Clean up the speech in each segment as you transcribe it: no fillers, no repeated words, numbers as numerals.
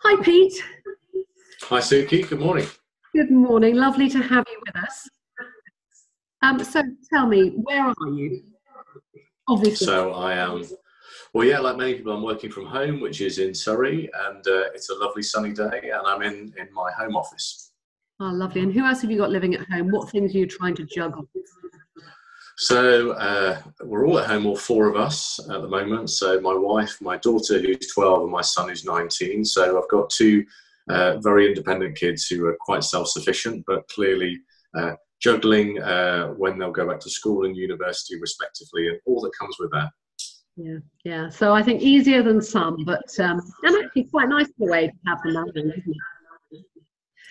Hi, Pete. Hi, Suki. Good morning. Good morning. Lovely to have you with us. So tell me, where are you? Obviously. So I am, well, yeah, like many people, I'm working from home, which is in Surrey, and it's a lovely sunny day, and I'm in my home office. Oh, lovely. And who else have you got living at home? What things are you trying to juggle? So we're all at home, all four of us at the moment. So my wife, my daughter who's 12, and my son who's 19. So I've got two very independent kids who are quite self-sufficient, but clearly juggling when they'll go back to school and university respectively, and all that comes with that. Yeah. So I think easier than some, but and actually quite nice in a way to have them around, isn't it?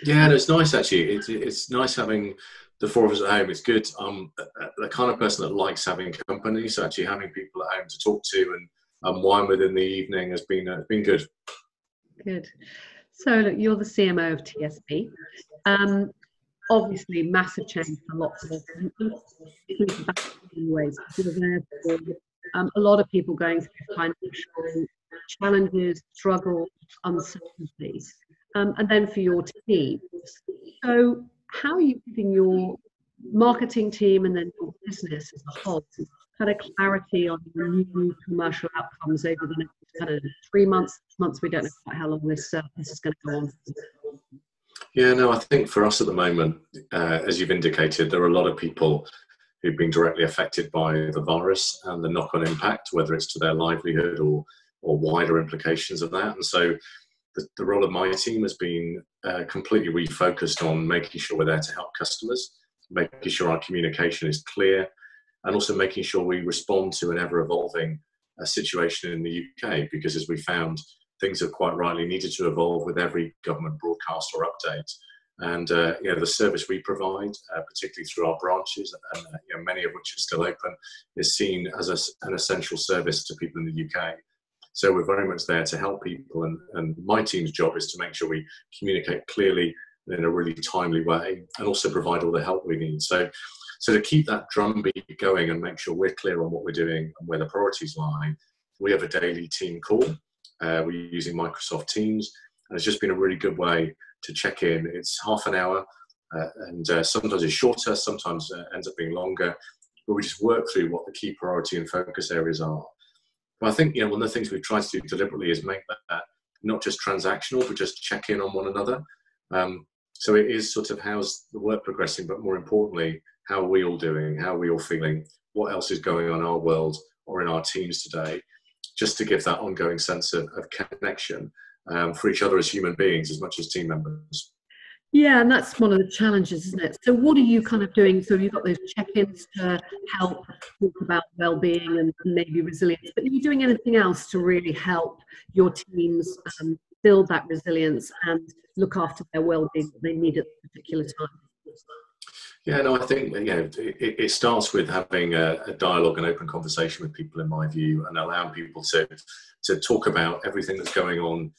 Yeah, and it's nice actually. It's nice having the four of us at home. It's good. I'm the kind of person that likes having company, so actually having people at home to talk to and unwind with in the evening has been good. Good. So look, you're the CMO of TSB. Obviously, massive change for lots of us. In ways, a lot of people going through financial challenges, struggles, uncertainties, and then for your team. So, how are you giving your marketing team and then your business as a whole kind of clarity on your new commercial outcomes over the next kind of 3 months, 6 months? We don't know quite how long this is going to go on. Yeah, no, I think for us at the moment, as you've indicated, there are a lot of people who've been directly affected by the virus and the knock-on impact, whether it's to their livelihood or wider implications of that. And so the role of my team has been completely refocused on making sure we're there to help customers, making sure our communication is clear, and also making sure we respond to an ever-evolving situation in the UK, because as we found, things have quite rightly needed to evolve with every government broadcast or update. And the service we provide, particularly through our branches, and many of which are still open, is seen as an essential service to people in the UK. So we're very much there to help people, and my team's job is to make sure we communicate clearly in a really timely way, and also provide all the help we need. So to keep that drumbeat going and make sure we're clear on what we're doing and where the priorities lie, we have a daily team call. We're using Microsoft Teams, and it's just been a really good way to check in. It's half an hour, and sometimes it's shorter, sometimes ends up being longer, but we just work through what the key priority and focus areas are. But I think one of the things we've tried to do deliberately is make that not just transactional, but just check in on one another. So it is sort of how's the work progressing, but more importantly, how are we all doing? How are we all feeling? What else is going on in our world or in our teams today? Just to give that ongoing sense of connection for each other as human beings as much as team members. Yeah, and that's one of the challenges, isn't it? So what are you kind of doing? So you've got those check-ins to help talk about well-being and maybe resilience, but are you doing anything else to really help your teams build that resilience and look after their well-being that they need at a particular time? Yeah, no, I think it starts with having a dialogue and open conversation with people, in my view, and allowing people to talk about everything that's going on,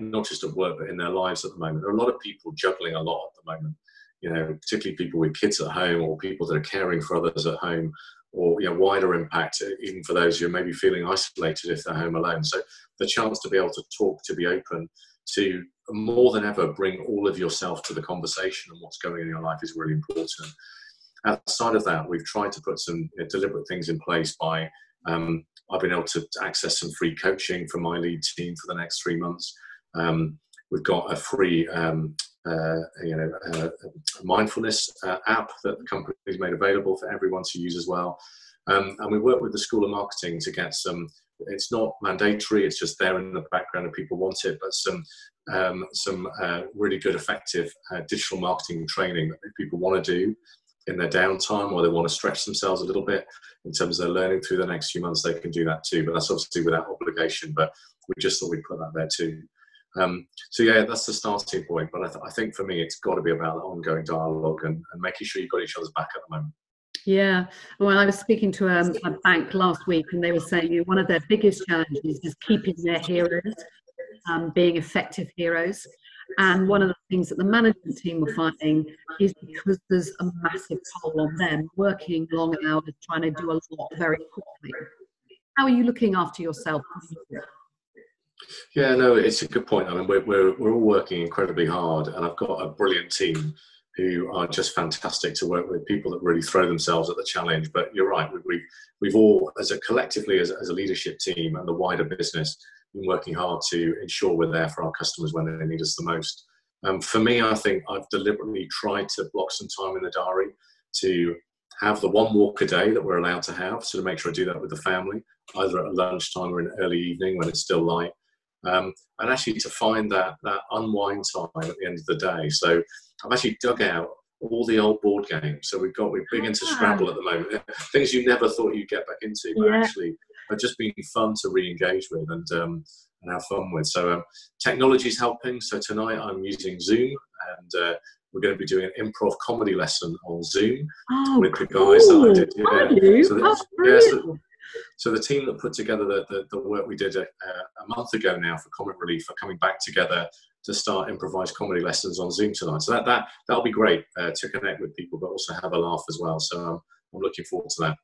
not just at work, but in their lives at the moment. There are a lot of people juggling a lot at the moment, particularly people with kids at home or people that are caring for others at home, or wider impact, even for those who are maybe feeling isolated if they're home alone. So the chance to be able to talk, to be open, to more than ever bring all of yourself to the conversation and what's going on in your life is really important. Outside of that, we've tried to put some deliberate things in place by I've been able to access some free coaching for my lead team for the next 3 months. We've got a free mindfulness app that the company's made available for everyone to use as well. And we work with the School of Marketing to get some, it's not mandatory, it's just there in the background if people want it, but some really good, effective digital marketing training that people want to do in their downtime, or they want to stretch themselves a little bit in terms of their learning through the next few months, they can do that too. But that's obviously without obligation, but we just thought we'd put that there too. So yeah, that's the starting point. But I think for me, it's got to be about that ongoing dialogue and making sure you've got each other's back at the moment. Yeah, well, I was speaking to a bank last week, and they were saying one of their biggest challenges is keeping their heroes, being effective heroes. And one of the things that the management team were finding is because there's a massive toll on them, working long hours, trying to do a lot very quickly. How are you looking after yourself? Yeah, no, it's a good point. I mean, we're all working incredibly hard, and I've got a brilliant team who are just fantastic to work with. People that really throw themselves at the challenge. But you're right, we've all, as a collectively, as a leadership team and the wider business, been working hard to ensure we're there for our customers when they need us the most. For me, I think I've deliberately tried to block some time in the diary to have the one walk a day that we're allowed to have, so to make sure I do that with the family, either at lunchtime or in early evening when it's still light. And actually to find that unwind time at the end of the day. So I've actually dug out all the old board games. So we're big into Scrabble at the moment. Things you never thought you'd get back into, but actually have just been fun to re-engage with and have fun with. So technology is helping. So tonight I'm using Zoom, and we're going to be doing an improv comedy lesson on Zoom with the guys that I did. So the team that put together the work we did a month ago now for Comic Relief are coming back together to start improvised comedy lessons on Zoom tonight. So that'll be great to connect with people, but also have a laugh as well. So I'm looking forward to that.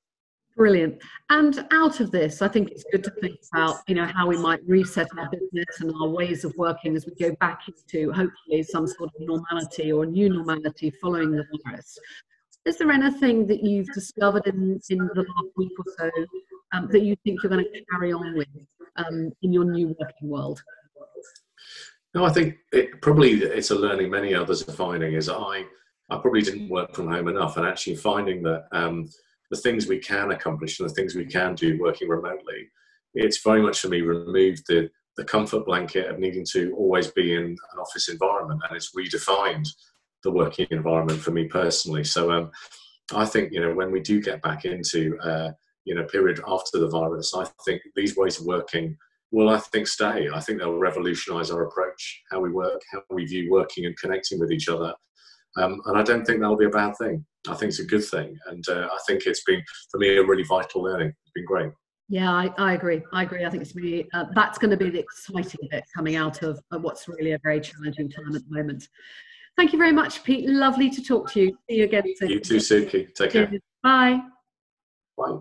Brilliant. And out of this, I think it's good to think about, how we might reset our business and our ways of working as we go back into hopefully some sort of normality or new normality following the virus. Is there anything that you've discovered in the last week or so that you think you're going to carry on with in your new working world? No, I think it's a learning many others are finding is I probably didn't work from home enough, and actually finding that the things we can accomplish and the things we can do working remotely, it's very much for me removed the comfort blanket of needing to always be in an office environment, and it's redefined the working environment for me personally. So I think, when we do get back into, period after the virus, I think these ways of working will, I think, stay. I think they'll revolutionize our approach, how we work, how we view working and connecting with each other. And I don't think that'll be a bad thing. I think it's a good thing. And I think it's been, for me, a really vital learning. It's been great. Yeah, I agree. I think it's really, that's going to be the exciting bit coming out of what's really a very challenging time at the moment. Thank you very much, Pete. Lovely to talk to you. See you again soon. You too, Suki. Take care. Bye. Bye.